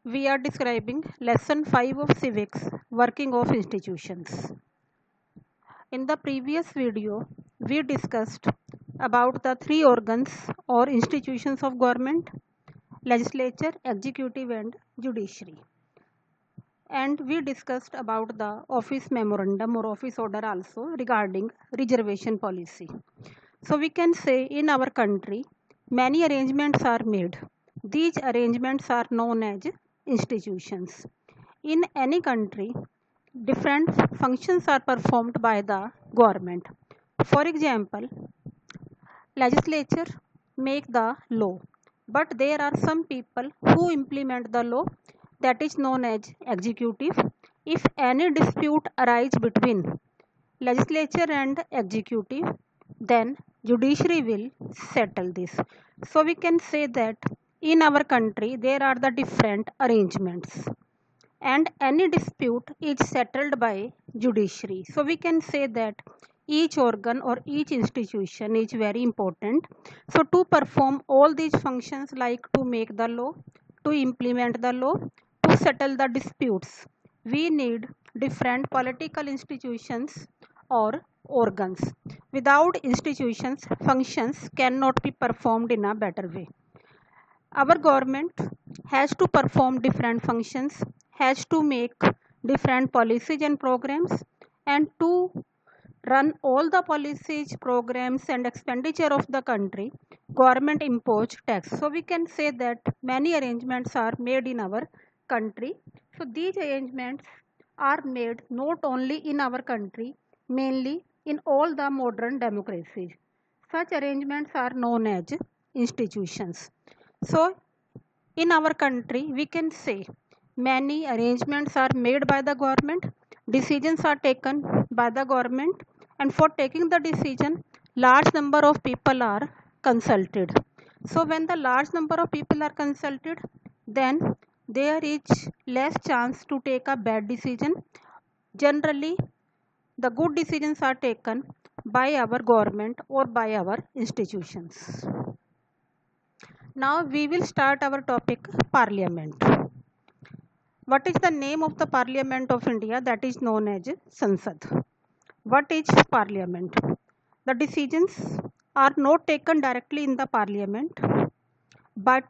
We are describing lesson 5 of civics, working of institutions. In the previous video, we discussed about the three organs or institutions of government: legislature, executive and judiciary. And we discussed about the office memorandum or office order also regarding reservation policy. So we can say in our country, many arrangements are made. These arrangements are known as institutions. In any country, different functions are performed by the government. For example, legislature make the law, but there are some people who implement the law, that is known as executive. If any dispute arise between legislature and executive, then judiciary will settle this. So we can say that in our country there are the different arrangements and any dispute is settled by judiciary. So we can say that each organ or each institution is very important. So to perform all these functions, like to make the law, to implement the law, to settle the disputes, we need different political institutions or organs. Without institutions, functions cannot be performed in a better way. Our government has to perform different functions, has to make different policies and programs, and to run all the policies, programs and expenditure of the country, government impose tax. So we can say that many arrangements are made in our country. So these arrangements are made not only in our country, mainly in all the modern democracies. Such arrangements are known as institutions. So in our country, we can say many arrangements are made by the government, decisions are taken by the government, and for taking the decision, large number of people are consulted. So when the large number of people are consulted, then there is less chance to take a bad decision. Generally, the good decisions are taken by our government or by our institutions. Now we will start our topic, Parliament. What is the name of the Parliament of India? That is known as Sansad. What is Parliament? The decisions are not taken directly in the Parliament, but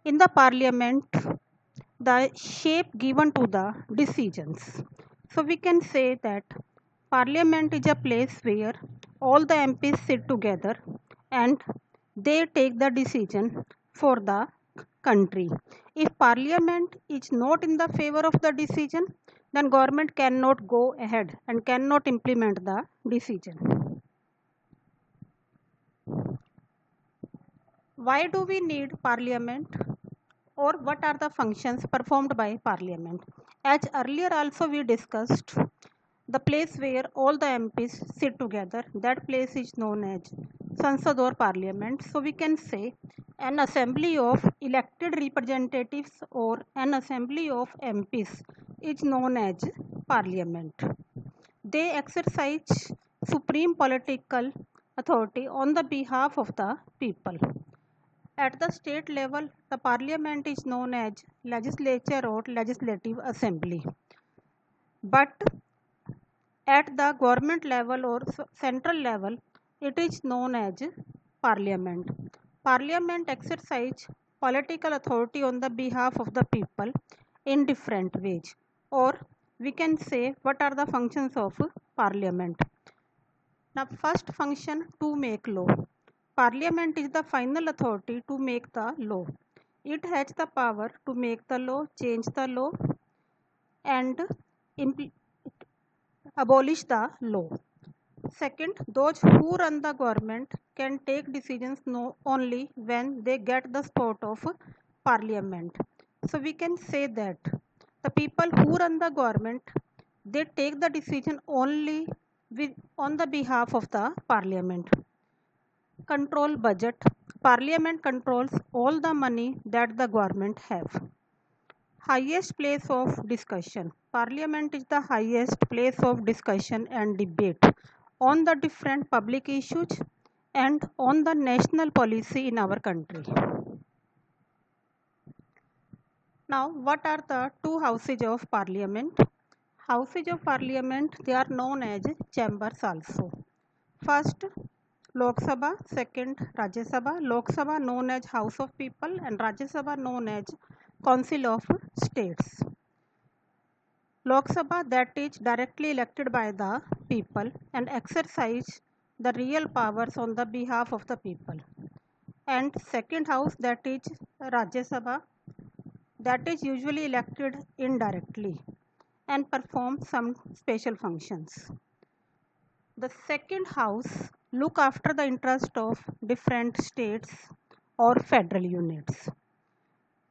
in the Parliament, the shape given to the decisions. So we can say that Parliament is a place where all the MPs sit together and they take the decision for the country. If Parliament is not in the favor of the decision, then government cannot go ahead and cannot implement the decision. Why do we need Parliament, or what are the functions performed by Parliament? As earlier also we discussed, the place where all the MPs sit together, that place is known as Sansad or Parliament. So we can say an assembly of elected representatives or an assembly of MPs is known as Parliament. They exercise supreme political authority on the behalf of the people. At the state level, the Parliament is known as legislature or legislative assembly. But at the government level or central level, it is known as Parliament. Parliament exercise political authority on the behalf of the people in different ways. Or we can say what are the functions of Parliament. Now first function, to make law. Parliament is the final authority to make the law. It has the power to make the law, change the law and abolish the law. Second, those who run the government can take decisions only when they get the support of Parliament. So we can say that the people who run the government, they take the decision only on the behalf of the Parliament. Control budget. Parliament controls all the money that the government have. Highest place of discussion. Parliament is the highest place of discussion and debate on the different public issues and on the national policy in our country. Now, what are the two houses of parliament? Houses of parliament, they are known as chambers also. First, Lok Sabha, second, Rajya Sabha. Lok Sabha known as House of People and Rajya Sabha known as Council of States. Lok Sabha, that is directly elected by the people and exercise the real powers on the behalf of the people. And second house, that is Rajya Sabha, that is usually elected indirectly and perform some special functions. The second house look after the interest of different states or federal units.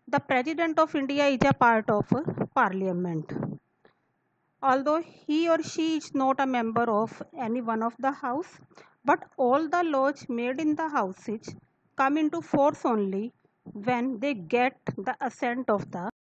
The President of India is a part of parliament. Although he or she is not a member of any one of the house, but all the laws made in the houses come into force only when they get the assent of the